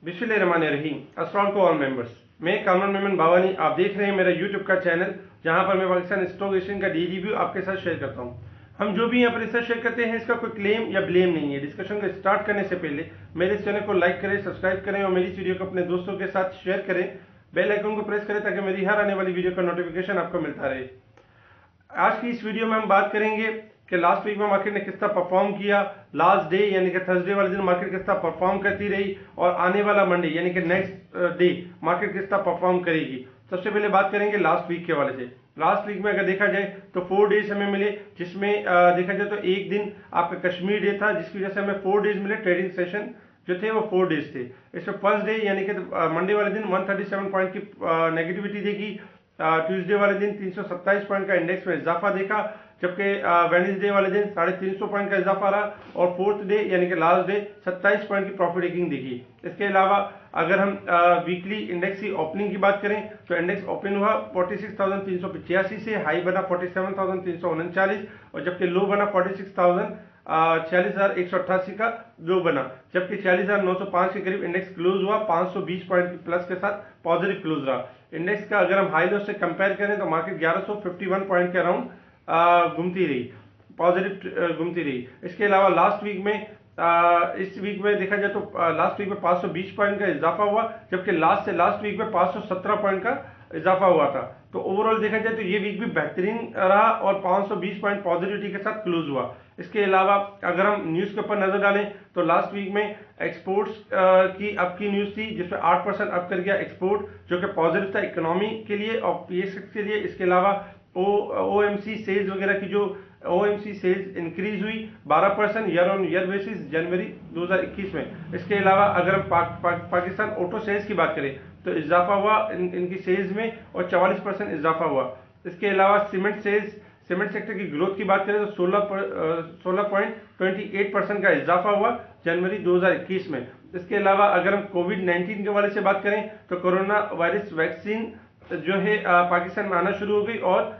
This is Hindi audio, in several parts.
बिस्मिल्लाहिर्रहमानिर्रहीम। अस्सलाम वालेकुम ऑल मेंबर्स। मैं कामरान मेमन बावानी, आप देख रहे हैं मेरा यूट्यूब का चैनल जहां पर मैं पाकिस्तान स्टॉक एक्सचेंज का डेली रिव्यू आपके साथ शेयर करता हूं। हम जो भी यहाँ पर रिसर्च शेयर करते हैं इसका कोई क्लेम या ब्लेम नहीं है। डिस्कशन को स्टार्ट करने से पहले मेरे चैनल को लाइक करें, सब्सक्राइब करें और मेरी इस वीडियो को अपने दोस्तों के साथ शेयर करें। बेल आइकन को प्रेस करें ताकि मेरी हर आने वाली वीडियो का नोटिफिकेशन आपको मिलता रहे। आज की इस वीडियो में हम बात करेंगे कि लास्ट वीक में मार्केट ने किस तरह परफॉर्म किया, लास्ट डे यानी कि थर्सडे वाले दिन मार्केट किस तरह परफॉर्म करती रही और आने वाला मंडे यानी कि नेक्स्ट डे मार्केट किस तरह परफॉर्म करेगी। सबसे पहले बात करेंगे लास्ट वीक के हवाले से। लास्ट वीक में अगर देखा जाए तो 4 डेज हमें मिले, जिसमें देखा जाए तो एक दिन आपका कश्मीर डे था जिसकी वजह से हमें 4 डेज मिले। ट्रेडिंग सेशन जो थे वो 4 डेज थे। इसमें फर्स्ट डे यानी कि मंडे वाले दिन 137 पॉइंट की नेगेटिविटी देखी। ट्यूसडे वाले दिन 327 पॉइंट का इंडेक्स में इजाफा देखा, जबकि वेडनेसडे वाले दिन 350 पॉइंट का इजाफा रहा और फोर्थ डे यानी कि लास्ट डे 27 पॉइंट की प्रॉफिट टेकिंग देखी। इसके अलावा अगर हम वीकली इंडेक्स की ओपनिंग की बात करें तो इंडेक्स ओपन हुआ 46,385 से, हाई बना 47,339 और जबकि लो बना 46,188 का लो बना, जबकि 46,905 के करीब इंडेक्स क्लोज हुआ। 520 पॉइंट की प्लस के साथ पॉजिटिव क्लोज रहा। इंडेक्स का अगर हम हाई लो से कंपेयर करें तो मार्केट 1151 पॉइंट के अराउंड घूमती रही, पॉजिटिव घूमती रही। इसके अलावा लास्ट वीक में इस वीक में देखा जाए तो लास्ट वीक में 520 पॉइंट का इजाफा हुआ, जबकि लास्ट वीक में 517 पॉइंट का इजाफा हुआ था। तो ओवरऑल देखा जाए तो ये वीक भी बेहतरीन रहा और 520 पॉइंट पॉजिटिविटी के साथ क्लोज हुआ। इसके अलावा अगर हम न्यूज के ऊपर नजर डालें तो लास्ट वीक में एक्सपोर्ट्स की अप की न्यूज थी, जिसमें 8% अप कर गया एक्सपोर्ट, जो कि पॉजिटिव था इकोनॉमी के लिए और पीएसएक्स के लिए। इसके अलावा ओएमसी सेल्स वगैरह की जो ओएमसी सेल्स इंक्रीज हुई 12% ईयर ऑन ईयर बेसिस जनवरी 2021 में। इसके अलावा अगर हम पाकिस्तान ऑटो सेल्स की बात करें तो इजाफा हुआ इनकी सेल्स में और 44% इजाफा हुआ। इसके अलावा सीमेंट सेक्टर की ग्रोथ की बात करें तो 16.28% का इजाफा हुआ जनवरी 2021 में। इसके अलावा अगर हम कोविड-19 के हवाले से बात करें तो कोरोना वायरस वैक्सीन जो है पाकिस्तान में आना शुरू हो गई और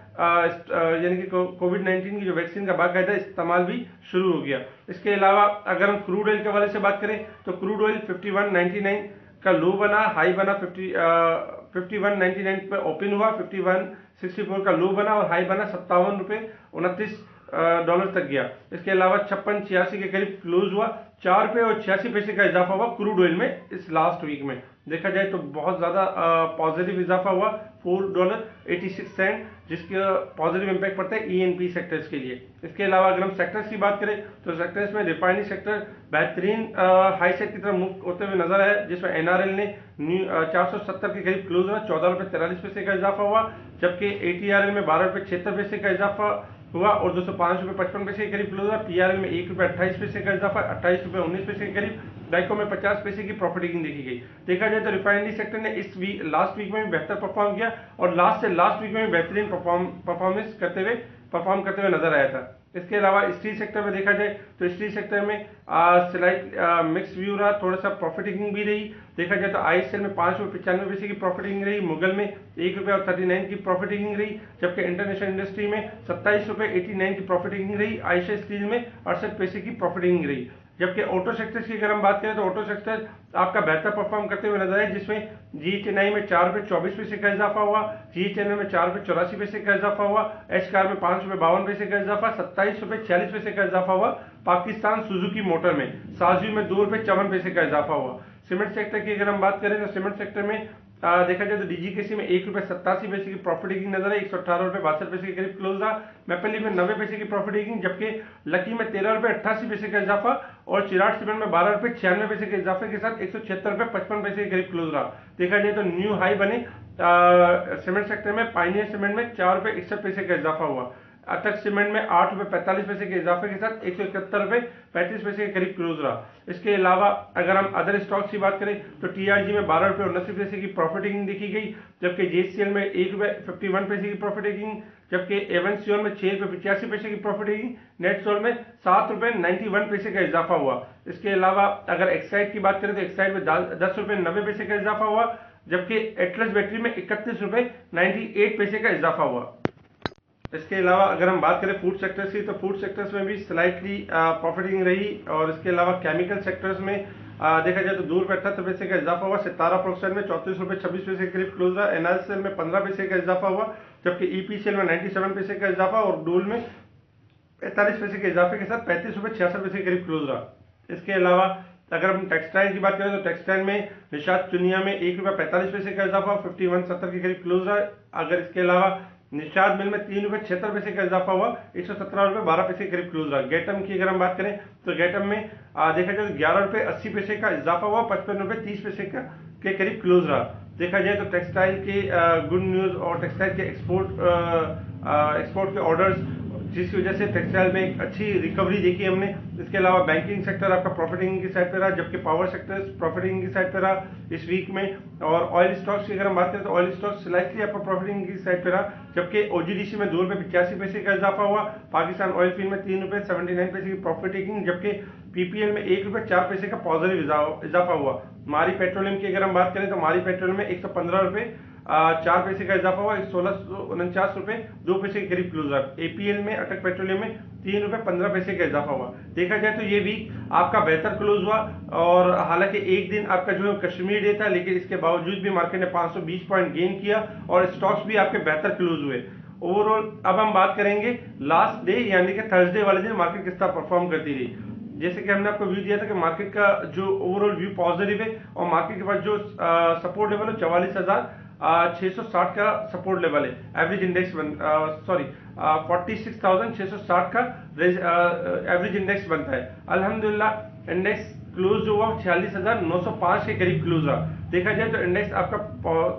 यानी कि कोविड-19 की जो वैक्सीन का बाकायदा इस्तेमाल भी शुरू हो गया। इसके अलावा अगर हम क्रूड ऑयल के हवाले से बात करें तो क्रूड ऑयल 51.99 का लो बना, हाई बना 51.99 पर ओपन हुआ, 51.64 का लो बना और हाई बना $57.29 तक गया। इसके अलावा 56.86 के करीब क्लोज हुआ। 4 रुपए और 86 पैसे का इजाफा हुआ क्रूड ऑयल में इस लास्ट वीक में। देखा जाए तो बहुत ज्यादा पॉजिटिव इजाफा हुआ $4.86, जिसका पॉजिटिव इंपैक्ट पड़ता है ईएनपी सेक्टर्स के लिए। इसके अलावा अगर हम सेक्टर्स की बात करें तो सेक्टर्स में रिफाइनरी सेक्टर बेहतरीन हाई साइड की तरफ मूव होते हुए नजर आया, जिसमें एनआरएल ने 470 के करीब क्लोज हुआ, $14.43 का इजाफा हुआ, जबकि एटीआरएल में $12.76 का इजाफा हुआ और $205.55 के करीब क्लोज हुआ। पीआरएल में $1.28 का इजाफा, $28.19 के करीब। डाइको में 50 पैसे की प्रॉफिट टेकिंग देखी गई। देखा जाए तो रिफाइनरी सेक्टर ने इस लास्ट वीक में भी बेहतर परफॉर्म किया और लास्ट वीक में भी बेहतरीन परफॉर्म करते हुए नजर आया था। इसके अलावा स्टील सेक्टर में देखा जाए तो स्टील सेक्टर में स्लाइट मिक्स व्यू रहा, थोड़ा सा प्रॉफिट टेकिंग भी रही। देखा जाए तो आईएसएल में ₹5.95 की प्रॉफिट टेकिंग रही, मुगल में ₹1.39 की प्रॉफिट टेकिंग रही, जबकि इंटरनेशनल इंडस्ट्री में ₹27.89 की प्रॉफिट टेकिंग रही। आयशा स्टील में 68 पैसे की प्रॉफिट टेकिंग रही। जबकि ऑटो सेक्टर्स की अगर हम बात करें तो ऑटो सेक्टर आपका बेहतर परफॉर्म करते हुए नजर आए, जिसमें जीएचएनआई में ₹4.24 का इजाफा हुआ, जीएचएनएल में ₹4.84 का इजाफा हुआ, एच कार में ₹5.52 का इजाफा, ₹27.46 का इजाफा हुआ। पाकिस्तान सुजुकी मोटर में साजू में ₹2.54 का इजाफा हुआ। सीमेंट सेक्टर की अगर हम बात करें तो सीमेंट सेक्टर में देखा जाए तो डीजीकेसी में ₹1.87 की प्रॉफिट टेकिंग नजर आई, ₹118.62 के करीब क्लोज रहा। मैपली में 90 पैसे की प्रॉफिट टेकिंग, जबकि लकी में ₹13.88 का इजाफा और चिराग सीमेंट में ₹12.96 के इजाफे के साथ ₹176.55 के करीब क्लोज रहा। देखा जाए तो न्यू हाई बने सीमेंट सेक्टर में पाइनियर सीमेंट में ₹4.61 का इजाफा हुआ। अटक सीमेंट में ₹8.45 के इजाफे के साथ ₹171.35 के करीब क्लोज रहा। इसके अलावा अगर हम अदर स्टॉक्स की बात करें तो टीआरजी में ₹12.79 की प्रॉफिट टेकिंग देखी गई, जबकि जेसीएल में ₹1.51 की प्रॉफिट टेकिंग, जबकि एवंसियोन में ₹6.85 की प्रॉफिट टेकिंग, नेटसोल में ₹7.91 का इजाफा हुआ। इसके अलावा अगर एक्साइड की बात करें तो एक्साइड में ₹10.90 का इजाफा हुआ, जबकि एटलस बैटरी में ₹31.98 का इजाफा हुआ। इसके अलावा अगर हम बात करें फूड सेक्टर्स की तो फूड सेक्टर्स में भी स्लाइटली प्रॉफिटिंग रही और इसके अलावा केमिकल सेक्टर्स में देखा जाए तो दूर पे 78 पैसे का इजाफा हुआ। सितारा प्रोडक्शन में 34 रुपये 26 पैसे के करीब क्लोज रहा। एनआरसीएल में 15 पैसे का इजाफा हुआ, जबकि ईपीसीएल में 97 पैसे का इजाफा और डूल में 45 पैसे के इजाफे के साथ 35 रुपये 66 पैसे के करीब क्लोज रहा। इसके अलावा अगर हम टेक्सटाइल की बात करें तो टेक्सटाइल में निषाद चुनिया में 1 रुपये 45 पैसे का इजाफा 51.70 के करीब क्लोज रहा। अगर इसके अलावा निषाद मिल में 3 रुपये 76 पैसे का इजाफा हुआ, 117 रुपये 12 पैसे के करीब क्लोज रहा। गेटम की अगर हम बात करें तो गेटम में देखा जाए तो 11 रुपये 80 पैसे का इजाफा हुआ, 55 रुपये 30 पैसे का के करीब क्लोज रहा। देखा जाए तो टेक्सटाइल के गुड न्यूज और टेक्सटाइल के एक्सपोर्ट के ऑर्डर्स, जिसकी वजह से टेक्सटाइल में एक अच्छी रिकवरी देखी हमने। इसके अलावा बैंकिंग सेक्टर आपका प्रॉफिटिंग की साइड पे रहा, जबकि पावर सेक्टर प्रॉफिटिंग की साइड पे रहा इस वीक में। और ऑयल स्टॉक्स की अगर हम बात करें तो ऑयल स्टॉक्स स्लाइटली आपका प्रॉफिटिंग की साइड पे रहा, जबकि ओजीडीसी में 2 रुपये 85 पैसे का इजाफा हुआ। पाकिस्तान ऑयल फील्ड में 3 रुपये 79 पैसे की प्रॉफिट टेकिंग, जबकि पीपीएल में 1 रुपये 4 पैसे का पॉजिटिव इजाफा हुआ। मारी पेट्रोलियम की अगर हम बात करें तो मारी पेट्रोलियम में 115 रुपये 4 पैसे का इजाफा हुआ, 1649 रुपये 2 पैसे के करीब क्लोज रहा। एपीएल में अटक पेट्रोलियम में 3 रुपये 15 पैसे का इजाफा हुआ। देखा जाए तो ये वीक आपका बेहतर क्लोज हुआ, और हालांकि एक दिन आपका जो है कश्मीर डे था, लेकिन इसके बावजूद भी मार्केट ने 520 पॉइंट गेन किया और स्टॉक्स भी आपके बेहतर क्लोज हुए ओवरऑल। अब हम बात करेंगे लास्ट डे यानी कि थर्सडे वाले दिन मार्केट किस तरह परफॉर्म करती रही। जैसे कि हमने आपको व्यू दिया था कि मार्केट का जो ओवरऑल व्यू पॉजिटिव है, और मार्केट के पास जो सपोर्ट लेवल है 44,660 का सपोर्ट लेवल है। एवरेज इंडेक्स 46,660 का एवरेज इंडेक्स बनता है। अल्हम्दुलिल्लाह इंडेक्स क्लोज जो हुआ 46,905 के करीब क्लोज रहा। देखा जाए तो इंडेक्स आपका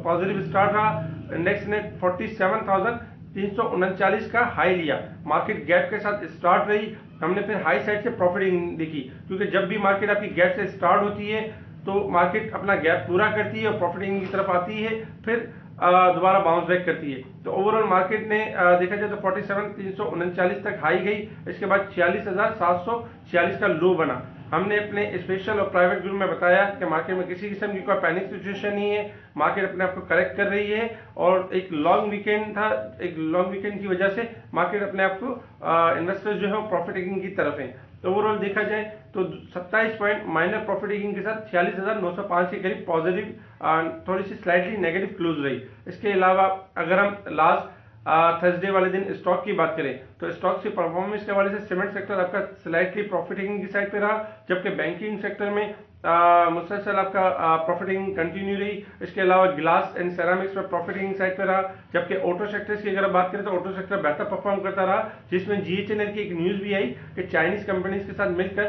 पॉजिटिव स्टार्ट रहा। इंडेक्स ने 47,339 का हाई लिया, मार्केट गैप के साथ स्टार्ट रही। हमने फिर हाई साइड से प्रॉफिटिंग देखी, क्योंकि जब भी मार्केट आपकी गैप से स्टार्ट होती है तो मार्केट अपना गैप पूरा करती है और प्रॉफिटिंग की तरफ आती है, फिर दोबारा बाउंस बैक करती है। तो ओवरऑल मार्केट ने देखा जाए तो 47,339 तक हाई गई, इसके बाद 46,746 का लो बना। हमने अपने स्पेशल और प्राइवेट ग्रुप में बताया कि मार्केट में किसी किस्म की कोई पैनिक सिचुएशन नहीं है, मार्केट अपने आप को करेक्ट कर रही है, और एक लॉन्ग वीकेंड था, एक लॉन्ग वीकेंड की वजह से मार्केट अपने आप को इन्वेस्टर्स जो है प्रॉफिट टेकिंग की तरफ है। तो ओवरऑल देखा जाए तो 27 पॉइंट माइनर प्रॉफिट टेकिंग के साथ 46,905 के करीब पॉजिटिव, थोड़ी सी स्लाइटली नेगेटिव क्लोज रही। इसके अलावा अगर हम लास्ट थर्सडे वाले दिन स्टॉक की बात करें तो स्टॉक की परफॉर्मेंस के हवाले से सीमेंट सेक्टर आपका स्लाइटली प्रॉफिटिंग की साइड पे रहा, जबकि बैंकिंग सेक्टर में मुसलसल आपका प्रॉफिटिंग कंटिन्यू रही। इसके अलावा ग्लास एंड सेरामिक्स में प्रॉफिटिंग साइड पे रहा, जबकि ऑटो सेक्टर्स की अगर बात करें तो ऑटो सेक्टर बेहतर परफॉर्म करता रहा, जिसमें जीएचएनएल की एक न्यूज भी आई कि चाइनीज कंपनीज के साथ मिलकर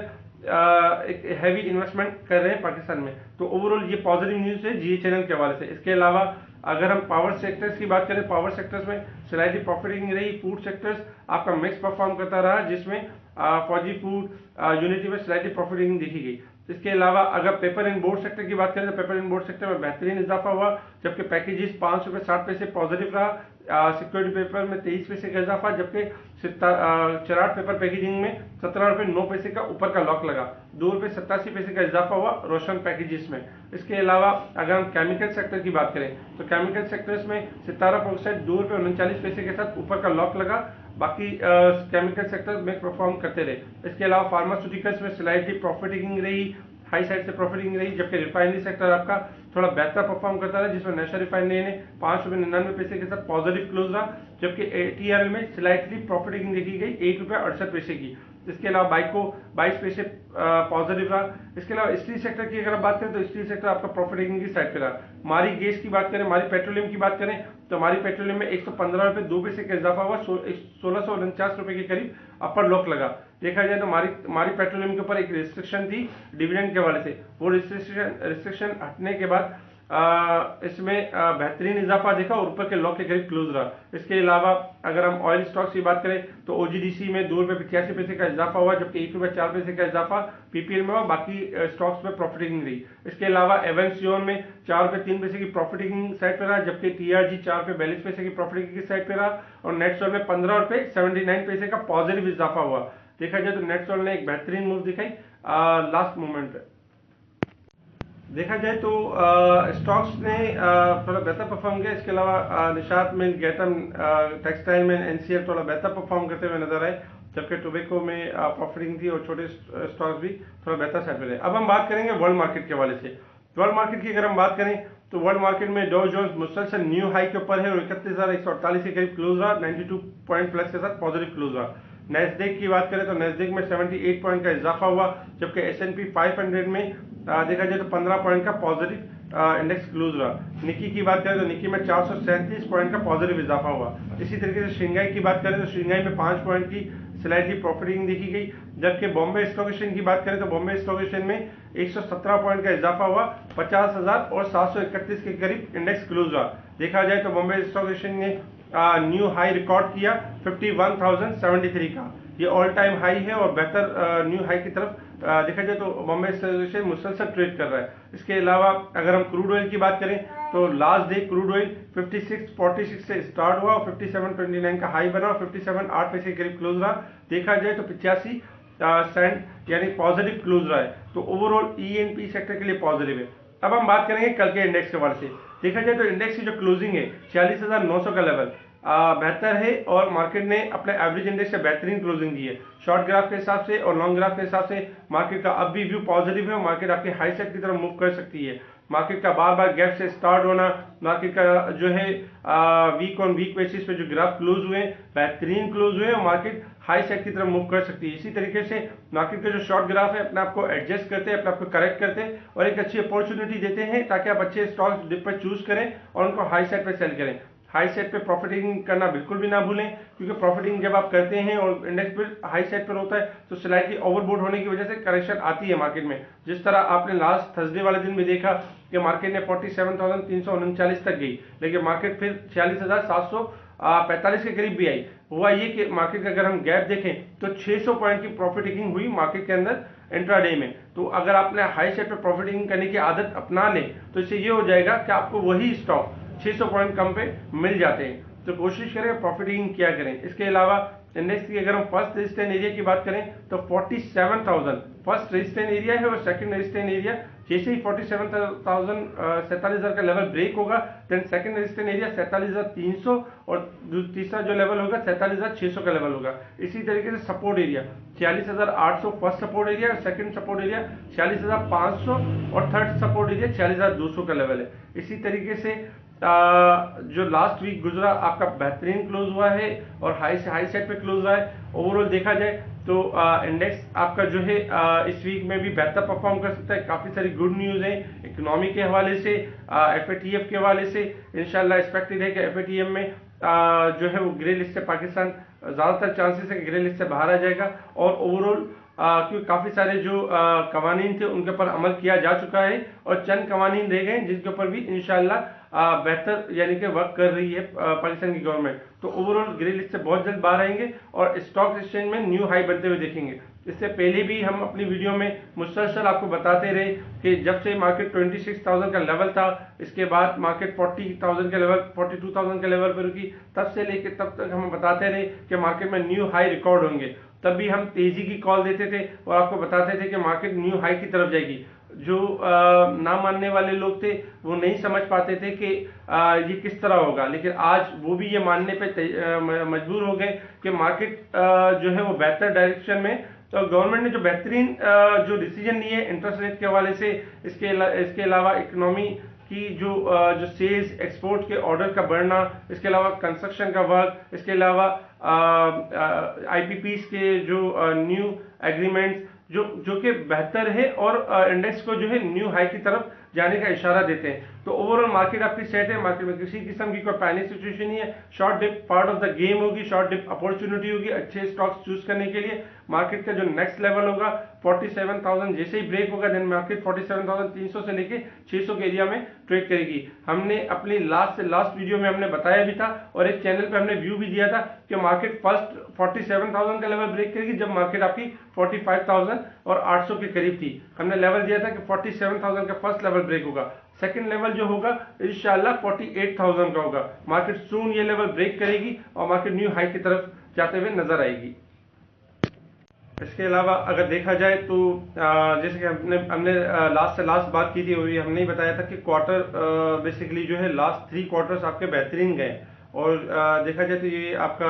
एक हैवी इन्वेस्टमेंट कर रहे हैं पाकिस्तान में। तो ओवरऑल ये पॉजिटिव न्यूज है जीएचएनएल के हवाले से। इसके अलावा अगर हम पावर सेक्टर्स की बात करें, पावर सेक्टर्स में स्लाइटली प्रॉफिटिंग रही। फूड सेक्टर्स आपका मिक्स परफॉर्म करता रहा, जिसमें फौजी फूड यूनिटी में स्लाइटली प्रॉफिटिंग देखी गई। इसके अलावा अगर पेपर एंड बोर्ड सेक्टर की बात करें तो पेपर एंड बोर्ड सेक्टर में बेहतरीन इजाफा हुआ, जबकि पैकेजेस 5 रुपये 60 पैसे पॉजिटिव रहा। सिक्योरिटी पेपर में 23 पैसे का इजाफा, जबकि चराट पेपर पैकेजिंग में 17 रुपये 9 पैसे का ऊपर का लॉक लगा। 2 रुपये 87 पैसे का इजाफा हुआ रोशन पैकेजेस में। इसके अलावा अगर हम केमिकल सेक्टर की बात करें तो केमिकल सेक्टर्स में सितारा ऑक्साइड 2 रुपये 39 पैसे के साथ ऊपर का लॉक लगा। बाकी केमिकल सेक्टर में परफॉर्म करते रहे। इसके अलावा फार्मास्यूटिकल्स में स्लाइटली प्रॉफिटिंग रही, हाई साइड से प्रॉफिटिंग रही, जबकि रिफाइनरी सेक्टर आपका थोड़ा बेहतर परफॉर्म करता रहा, जिसमें नेशनल रिफाइनरी ने 5 रुपये 99 पैसे के साथ पॉजिटिव क्लोज रहा, जबकि एटीआरएल में स्लाइटली प्रॉफिटिंग देखी गई 1 रुपये 68 पैसे की। इसके अलावा बाइको 22 पैसे पॉजिटिव रहा। इसके अलावा स्टील सेक्टर की अगर आप बात करें तो स्टील सेक्टर आपका प्रॉफिटिंग की साइड पे रहा। मारी गैस की बात करें, मारी पेट्रोलियम की बात करें तो मारी पेट्रोलियम में 115 रुपये 2 पैसे का इजाफा हुआ, 1649 रुपये के करीब अपर लॉक लगा। देखा जाए तो मारी पेट्रोलियम के ऊपर एक रिस्ट्रिक्शन थी डिविडेंड के हवाले से, वो रिस्ट्रिक्शन हटने के बाद इसमें बेहतरीन इजाफा देखा और ऊपर के लॉक के करीब क्लोज रहा। इसके अलावा अगर हम ऑयल स्टॉक्स की बात करें तो ओजीडीसी में 2 रुपये 85 पैसे का इजाफा हुआ, जबकि 1 रुपये 4 पैसे का इजाफा पीपीएल में हुआ। बाकी स्टॉक्स में प्रॉफिटिंग रही। इसके अलावा एवेंस जोन में 4 रुपये 3 पैसे की प्रॉफिटिंग साइड पर रहा, जबकि टीआरजी 4 रुपये 42 पैसे की प्रॉफिटिंग की साइड पर रहा, और नेटसोल में 15 रुपये 79 पैसे का पॉजिटिव इजाफा हुआ। देखा जाए तो नेटसोल ने एक बेहतरीन मूव दिखाई लास्ट मोमेंट पे। देखा जाए तो स्टॉक्स ने थोड़ा बेहतर परफॉर्म किया। इसके अलावा निशात में, गेटम, टेक्सटाइल में, एनसीएल थोड़ा बेहतर परफॉर्म करते हुए नजर आए। जबकि टोबैको में प्रॉफिटिंग थी और छोटे स्टॉक्स भी थोड़ा बेहतर साइड पे रहे। अब हम बात करेंगे वर्ल्ड मार्केट के हवाले से। वर्ल्ड मार्केट की अगर हम बात करें तो वर्ल्ड मार्केट में डॉ जोन्स मुसलसल न्यू हाई के ऊपर है और 31,148 के करीब क्लोज रहा, 92 पॉइंट प्लस के साथ पॉजिटिव क्लोज रहा। नेस्डेक की बात करें तो नेस्डेक में 78 पॉइंट का इजाफा हुआ, जबकि S&P 500 में देखा जाए तो 15 पॉइंट का पॉजिटिव इंडेक्स क्लोज रहा। निकी की बात करें तो निकी में 437 पॉइंट का पॉजिटिव इजाफा हुआ। इसी तरीके से शंघाई की बात करें तो शंघाई में 5 पॉइंट की स्लाइटली प्रॉफिटिंग देखी गई, जबकि बॉम्बे स्टॉक एक्सचेंज की बात करें तो बॉम्बे स्टॉक एक्सचेंज में 117 पॉइंट का इजाफा हुआ, 50,731 के करीब इंडेक्स क्लोज रहा। देखा जाए तो बॉम्बे स्टॉक एक्सचेंज ने न्यू हाई रिकॉर्ड किया 51,073 का, ये ऑल टाइम हाई है और बेहतर न्यू हाई की तरफ देखा जाए तो बॉम्बे स्टॉक एक्सचेंज मुसलसल ट्रेड कर रहा है। इसके अलावा अगर हम क्रूड ऑयल की बात करें तो लास्ट डे क्रूड ऑयल 56.46 से स्टार्ट हुआ और 57.29 का हाई बना और 57.8 पैसे के करीब क्लोज रहा। देखा जाए तो 85 सेंट यानी पॉजिटिव क्लोज रहा है, तो ओवरऑल E&P सेक्टर के लिए पॉजिटिव है। अब हम बात करेंगे कल के इंडेक्स के बारे से। देखा जाए तो इंडेक्स की जो क्लोजिंग है 46,900 का लेवल बेहतर है और मार्केट ने अपने एवरेज इंडेक्स से बेहतरीन क्लोजिंग दी है। शॉर्ट ग्राफ के हिसाब से और लॉन्ग ग्राफ के हिसाब से मार्केट का अब भी व्यू पॉजिटिव है और मार्केट आपके हाई साइड की तरफ मूव कर सकती है। मार्केट का बार बार गैप से स्टार्ट होना, मार्केट का जो है वीक ऑन वीक बेसिस पे जो ग्राफ क्लोज हुए बेहतरीन क्लोज हुए और मार्केट हाई साइड की तरफ मूव कर सकती है। इसी तरीके से मार्केट का जो शॉर्ट ग्राफ है अपने आप को एडजस्ट करते हैं, अपने आप को करेक्ट करते हैं और एक अच्छी अपॉर्चुनिटी देते हैं ताकि आप अच्छे स्टॉक्स डिप पर चूज करें और उनको हाई साइड पे सेल करें। हाई साइड पे प्रॉफिटिंग करना बिल्कुल भी ना भूलें, क्योंकि प्रॉफिटिंग जब आप करते हैं और इंडेक्स पर हाई साइड पर होता है तो स्लाइटली ओवरबोट होने की वजह से करेक्शन आती है मार्केट में। जिस तरह आपने लास्ट थर्सडे वाले दिन भी देखा कि मार्केट ने 47,339 तक गई, लेकिन मार्केट फिर 46,745 के करीब भी आई। हुआ ये कि मार्केट का अगर हम गैप देखें तो 600 पॉइंट की प्रॉफिटिंग हुई मार्केट के अंदर इंट्राडे में। तो अगर आपने हाई साइड पे प्रॉफिटिंग करने की आदत अपना लें तो इससे ये हो जाएगा कि आपको वही स्टॉक 600 पॉइंट कम पे मिल जाते हैं। तो कोशिश करें प्रॉफिटिंग क्या करें। इसके अलावा इंडेक्स की अगर हम फर्स्ट रेजिस्टेंस एरिया की बात करें तो 47,000 फर्स्ट रेजिस्टेंस एरिया है और सेकंड रेजिस्टेंस एरिया जैसे ही 47,000 का लेवल ब्रेक होगा देन सेकंड रेजिस्टेंस एरिया 47,300 और तीसरा जो लेवल होगा 47,600 का लेवल होगा। इसी तरीके से support area 46,800 first support area, second support area 46,500 और थर्ड सपोर्ट एरिया 46,200 का लेवल है। इसी तरीके से जो लास्ट वीक गुजरा आपका बेहतरीन क्लोज हुआ है और हाई से हाई साइड पे क्लोज हुआ है। ओवरऑल देखा जाए तो इंडेक्स आपका जो है इस वीक में भी बेहतर परफॉर्म कर सकता है। काफी सारी गुड न्यूज है इकोनॉमी के हवाले से, FATF के हवाले से। इंशाल्लाह एक्सपेक्टेड है कि FATF में जो है वो ग्रे लिस्ट से पाकिस्तान ज्यादातर चांसेस है कि ग्रे लिस्ट से बाहर आ जाएगा और ओवरऑल क्योंकि काफी सारे जो कवानीन थे उनके ऊपर अमल किया जा चुका है और चंद कवानीन रह गए जिनके ऊपर भी इंशाल्लाह बेहतर यानी कि वर्क कर रही है पाकिस्तान की गवर्नमेंट। तो ओवरऑल ग्रे लिस्ट से बहुत जल्द बाहर आएंगे और स्टॉक एक्सचेंज में न्यू हाई बनते हुए देखेंगे। इससे पहले भी हम अपनी वीडियो में मुसलसल आपको बताते रहे कि जब से मार्केट 26,000 का लेवल था, इसके बाद मार्केट 40,000 के लेवल 42,000 के लेवल पर रुकी, तब से लेकर तब तक हम बताते रहे कि मार्केट में न्यू हाई रिकॉर्ड होंगे। तब भी हम तेजी की कॉल देते थे और आपको बताते थे कि मार्केट न्यू हाई की तरफ जाएगी। जो ना मानने वाले लोग थे वो नहीं समझ पाते थे कि ये किस तरह होगा, लेकिन आज वो भी ये मानने पे मजबूर हो गए कि मार्केट जो है वो बेहतर डायरेक्शन में। तो गवर्नमेंट ने जो बेहतरीन जो डिसीजन लिए इंटरेस्ट रेट के हवाले से, इसके अलावा इकोनॉमी की जो सेल्स एक्सपोर्ट के ऑर्डर का बढ़ना, इसके अलावा कंस्ट्रक्शन का वर्क, इसके अलावा IPPs के जो न्यू एग्रीमेंट्स जो कि बेहतर है और इंडेक्स को जो है न्यू हाई की तरफ जाने का इशारा देते हैं। तो ओवरऑल मार्केट आपकी सेट है, मार्केट में किसी किस्म की कोई पैनिक सिचुएशन नहीं है। Short dip part of the game होगी, शॉर्ट डिप अपॉर्चुनिटी होगी अच्छे स्टॉक्स चूज करने के लिए। मार्केट का जो नेक्स्ट लेवल होगा 47,000 जैसे ही ब्रेक होगा देन मार्केट 47,300 से लेके 600 के एरिया में ट्रेड करेगी। हमने अपनी लास्ट वीडियो में हमने बताया भी था और एक चैनल पे हमने व्यू भी दिया था कि मार्केट फर्स्ट 47,000 का लेवल ब्रेक करेगी जब मार्केट आपकी 45,000 और 800 के करीब थी। हमने लेवल दिया था कि 47,000 का फर्स्ट लेवल ब्रेक होगा, सेकंड लेवल जो होगा इंशाल्लाह 48,000 का होगा। मार्केट सून ये लेवल ब्रेक करेगी और मार्केट न्यू हाई की तरफ जाते हुए नजर आएगी। इसके अलावा अगर देखा जाए तो जैसे कि हमने लास्ट बात की थी, वही हमने ही बताया था कि क्वार्टर बेसिकली जो है लास्ट 3 क्वार्टर्स आपके बेहतरीन गए और देखा जाए तो ये आपका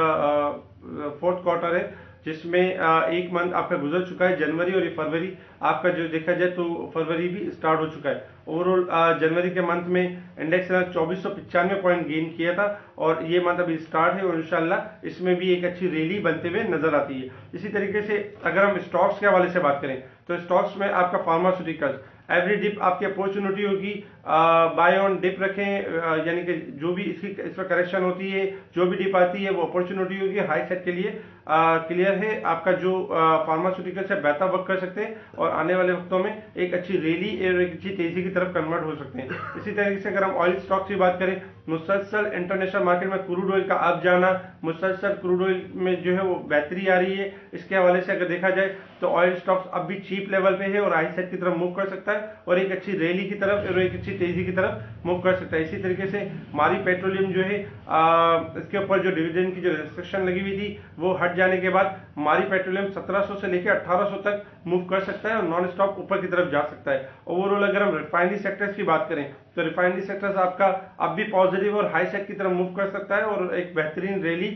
4th क्वार्टर है जिसमें एक मंथ आपका गुजर चुका है जनवरी, और ये फरवरी आपका जो देखा जाए तो फरवरी भी स्टार्ट हो चुका है। ओवरऑल जनवरी के मंथ में इंडेक्स ने 2495 पॉइंट गेन किया था, और ये मंथ अभी स्टार्ट है, और इंशाल्लाह इसमें भी एक अच्छी रैली बनते हुए नजर आती है। इसी तरीके से अगर हम स्टॉक्स के हवाले से बात करें तो स्टॉक्स में आपका फार्मास्यूटिकल्स एवरी डिप आपकी अपॉर्चुनिटी होगी, बाय ऑन डिप रखें, यानी कि जो भी इस पर करेक्शन होती है, जो भी डिप आती है वो अपॉर्चुनिटी होगी हाई सेट के लिए। क्लियर है, आपका जो फार्मास्यूटिकल से बेहतर वर्क कर सकते हैं, और आने वाले वक्तों में एक अच्छी रैली और एक अच्छी तेजी की तरफ कन्वर्ट हो सकते हैं। इसी तरीके से अगर हम ऑयल स्टॉक की बात करें, मुसलसल इंटरनेशनल मार्केट में क्रूड ऑयल का अप जाना, मुसलसल क्रूड ऑयल में जो है वो बेहतरी आ रही है। इसके हवाले से अगर देखा जाए तो ऑयल स्टॉक्स अब भी चीप लेवल पे है और हाई सेट की तरफ मूव कर सकता है, और एक अच्छी रैली की तरफ और एक अच्छी तेजी की तरफ मूव कर सकता है। इसी तरीके से मारी पेट्रोलियम जो है इसके ऊपर जो डिविडेंड की जो रिस्ट्रिक्शन लगी हुई थी वो हट जाने के बाद मारी पेट्रोलियम 1700 से लेकर 1800 तक मूव कर सकता है, और नॉन स्टॉप ऊपर की तरफ जा सकता है। ओवरऑल अगर हम रिफाइनरी सेक्टर्स की बात करें तो रिफाइनरी सेक्टर्स आपका अब भी पॉजिटिव और हाई सेट की तरफ मूव कर सकता है, और एक बेहतरीन रैली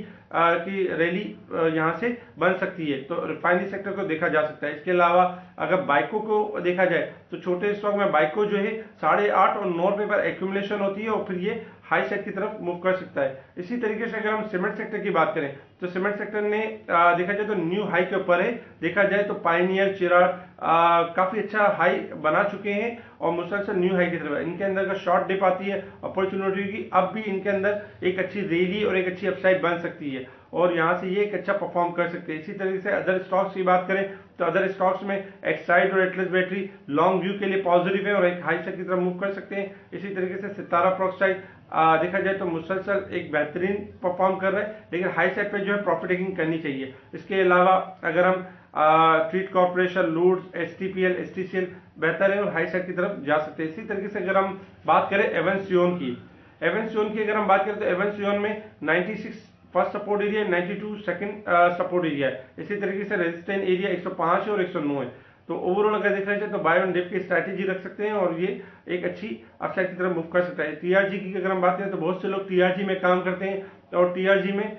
यहां से बन सकती है। तो रिफाइनरी सेक्टर को देखा जा सकता है। इसके अलावा अगर बाइको को देखा जाए तो छोटे स्टॉक में बाइको जो है 8.5 और 9 रुपए पर एक्यूमुलेशन होती है, और फिर ये हाई सेट की तरफ मूव कर सकता है। इसी तरीके से अगर हम सीमेंट सेक्टर की बात करें तो सीमेंट सेक्टर ने देखा जाए तो न्यू हाई के ऊपर है। देखा जाए तो पायनियर, चिराग काफी अच्छा हाई बना चुके हैं, और मुसलसल न्यू हाई की तरफ है। इनके अंदर का शॉर्ट डिप आती है अपॉर्चुनिटी की, अब भी इनके अंदर एक अच्छी रैली और एक अच्छी अपसाइड बन सकती है, और यहां से ये एक अच्छा परफॉर्म कर सकते हैं। इसी तरीके से अदर स्टॉक्स की बात करें तो अदर स्टॉक्स में एक्साइड और एटलस बैटरी लॉन्ग व्यू के लिए पॉजिटिव है और एक हाई सेट की तरफ मूव कर सकते हैं। इसी तरीके से सितारा प्रोक्साइड देखा जाए तो मुसलसल एक बेहतरीन परफॉर्म कर रहा है, लेकिन हाई सेट पे जो है प्रॉफिट टेकिंग करनी चाहिए। इसके अलावा अगर हम ट्रीट कॉर्पोरेशन, लूड्स, एसटीपीएल, एसटीसीएल बेहतर है और हाई सेट की तरफ जा सकते हैं। इसी तरीके से अगर हम बात करें एवंसियोन की अगर हम बात करें तो एवंसियोन में 96 first support area, 92 second support area है। इसी तरीके से रेजिस्टेंस एरिया 105 है और 109 है। तो ओवरऑल अगर देखा जाए तो बाय ऑन डिप की स्ट्रैटेजी रख सकते हैं, और ये एक अच्छी अपसाइड की तरफ मूव कर सकता है। टीआरजी की अगर हम बात करें तो बहुत से लोग टीआरजी में काम करते हैं, और टीआरजी में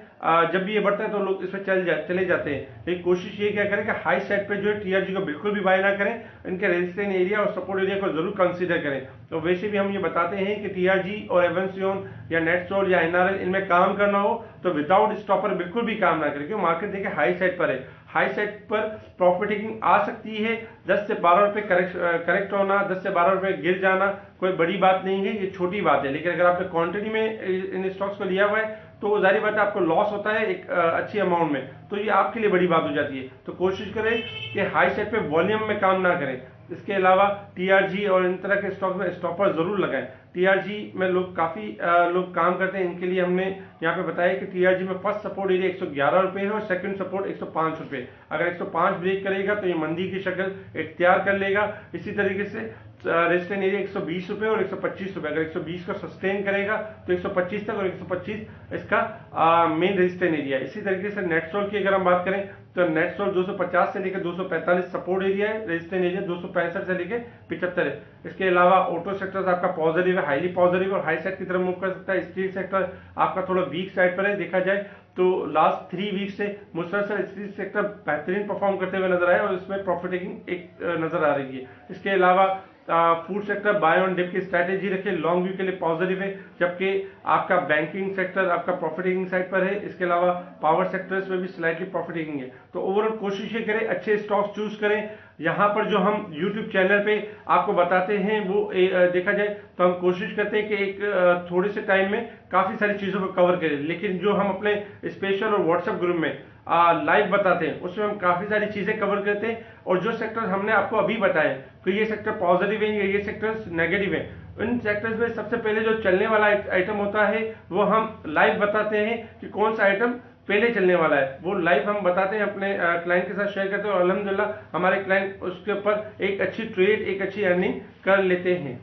जब भी ये बढ़ता है तो लोग इस पर चले जाते हैं। लेकिन कोशिश ये क्या करें कि हाई सेट पे जो है टीआरजी को बिल्कुल भी बाय ना करें, इनके रेजिस्टेंस एरिया और सपोर्ट एरिया को जरूर कंसीडर करें। तो वैसे भी हम ये बताते हैं कि टीआरजी और एवंसियोन या नेटसोल या एनआरएल इनमें काम करना हो तो विदाउट स्टॉपर बिल्कुल भी काम ना करें, क्योंकि मार्केट देखिए हाई सेट पर है। हाई सेट पर प्रॉफिट टेकिंग आ सकती है, 10 से 12 रुपए करेक्ट होना, 10 से 12 रुपए गिर जाना कोई बड़ी बात नहीं है, ये छोटी बात है। लेकिन अगर आपने क्वांटिटी में इन स्टॉक्स को लिया हुआ है तो जाहिर बात है आपको लॉस होता है एक अच्छी अमाउंट में, तो ये आपके लिए बड़ी बात हो जाती है। तो कोशिश करें कि हाई सेट पे वॉल्यूम में काम ना करें। इसके अलावा टीआरजी और इन तरह के स्टॉक में स्टॉपर जरूर लगाएं। टीआरजी में काफी लोग काम करते हैं, इनके लिए हमने यहाँ पे बताया कि टीआरजी में फर्स्ट सपोर्ट एरिया 111 रुपए है और सेकंड सपोर्ट 105 रुपए। अगर 105 ब्रेक करेगा तो ये मंदी की शक्ल इख्तियार कर लेगा। इसी तरीके से रेजिस्टेंस एरिया 120 रुपए और 125 रुपए। अगर 120 को सस्टेन करेगा तो 125 तक, और 125 इसका मेन रेजिस्टेंस एरिया है। इसी तरीके से नेटसोल की अगर हम बात करें तो नेटसोल 250 से लेकर 245 सपोर्ट एरिया है, रेजिस्टेंस एरिया 265 से लेकर 75 है। इसके अलावा ऑटो सेक्टर आपका पॉजिटिव है, हाईली पॉजिटिव और हाई सेट की तरफ मूव कर सकता है। स्टील सेक्टर आपका थोड़ा वीक साइड पर है। देखा जाए तो लास्ट 3 वीक से मुसलसल स्टील सेक्टर बेहतरीन परफॉर्म करते हुए नजर आया, और इसमें प्रॉफिट टेकिंग एक नजर आ रही है। इसके अलावा food sector buy on dip की स्ट्रैटेजी रखे, लॉन्ग व्यू के लिए पॉजिटिव है, जबकि आपका बैंकिंग सेक्टर आपका प्रॉफिट टेकिंग साइड पर है। इसके अलावा पावर सेक्टर्स में भी स्लाइटली प्रॉफिट टेकिंग है। तो ओवरऑल कोशिश ये करें अच्छे स्टॉक्स चूज करें। यहाँ पर जो हम यूट्यूब चैनल पे आपको बताते हैं वो देखा जाए तो हम कोशिश करते हैं कि एक थोड़े से टाइम में काफी सारी चीजों को कवर करें, लेकिन जो हम अपने स्पेशल और व्हाट्सएप ग्रुप में लाइव बताते हैं उसमें हम काफी सारी चीजें कवर करते हैं, और जो सेक्टर्स हमने आपको अभी बताए कि ये सेक्टर पॉजिटिव है, ये सेक्टर्स नेगेटिव है, इन सेक्टर्स में सबसे पहले जो चलने वाला आइटम होता है वो हम लाइव बताते हैं कि कौन सा आइटम पहले चलने वाला है। वो लाइव हम बताते हैं, अपने क्लाइंट के साथ शेयर करते हैं, और अल्हम्दुलिल्लाह हमारे क्लाइंट उसके ऊपर एक अच्छी ट्रेड, एक अच्छी अर्निंग कर लेते हैं।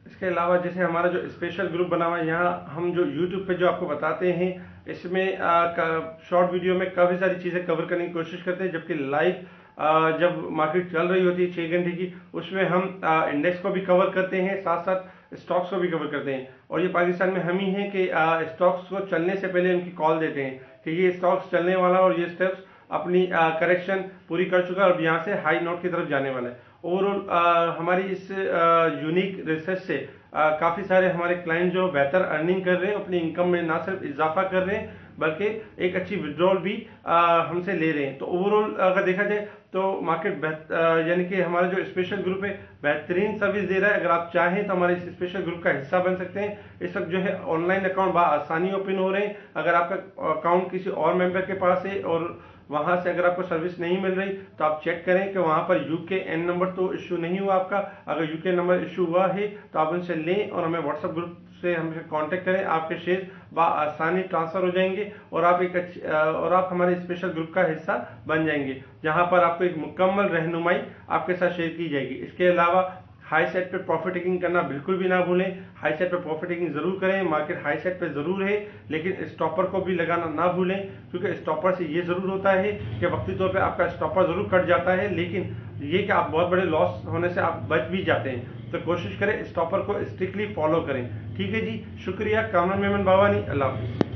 इसके अलावा जैसे हमारा जो स्पेशल ग्रुप बना हुआ है, यहाँ हम जो यूट्यूब पे जो आपको बताते हैं इसमें शॉर्ट वीडियो में काफ़ी सारी चीज़ें कवर करने की कोशिश करते हैं, जबकि लाइव जब मार्केट चल रही होती है 6 घंटे की, उसमें हम इंडेक्स को भी कवर करते हैं, साथ साथ स्टॉक्स को भी कवर करते हैं। और ये पाकिस्तान में हम ही हैं कि स्टॉक्स को चलने से पहले उनकी कॉल देते हैं कि ये स्टॉक्स चलने वाला और ये स्टेप्स अपनी करेक्शन पूरी कर चुका है और यहाँ से हाई नोट की तरफ जाने वाला है। ओवरऑल हमारी इस यूनिक रिसर्च से काफ़ी सारे हमारे क्लाइंट जो बेहतर अर्निंग कर रहे हैं, अपनी इनकम में ना सिर्फ इजाफा कर रहे हैं बल्कि एक अच्छी विड्रॉल भी हमसे ले रहे हैं। तो ओवरऑल अगर देखा जाए तो मार्केट यानी कि हमारा जो स्पेशल ग्रुप है बेहतरीन सर्विस दे रहा है। अगर आप चाहें तो हमारे इस स्पेशल ग्रुप का हिस्सा बन सकते हैं। इस वक्त जो है ऑनलाइन अकाउंट आसानी ओपन हो रहे हैं। अगर आपका अकाउंट किसी और मेंबर के पास है और वहां से अगर आपको सर्विस नहीं मिल रही तो आप चेक करें कि वहां पर यूकेएन नंबर तो इशू नहीं हुआ आपका। अगर यूके नंबर इशू हुआ है तो आप उनसे लें और हमें व्हाट्सएप ग्रुप से हमसे कांटेक्ट करें। आपके शेयर आसानी ट्रांसफर हो जाएंगे और आप हमारे स्पेशल ग्रुप का हिस्सा बन जाएंगे, जहां पर आपको एक मुकम्मल रहनुमाई आपके साथ शेयर की जाएगी। इसके अलावा हाई सेट पे प्रॉफिट टेकिंग करना बिल्कुल भी ना भूलें। हाई सेट पे प्रॉफिट टेकिंग जरूर करें, मार्केट हाई सेट पे जरूर है, लेकिन स्टॉपर को भी लगाना ना भूलें, क्योंकि स्टॉपर से ये जरूर होता है कि वक्ती तौर पे आपका स्टॉपर जरूर कट जाता है, लेकिन ये कि आप बहुत बड़े लॉस होने से आप बच भी जाते हैं। तो कोशिश करें स्टॉपर को स्ट्रिक्टली फॉलो करें। ठीक है जी, शुक्रिया। कामरान मेमन बावानी, अल्लाह हाफिज़।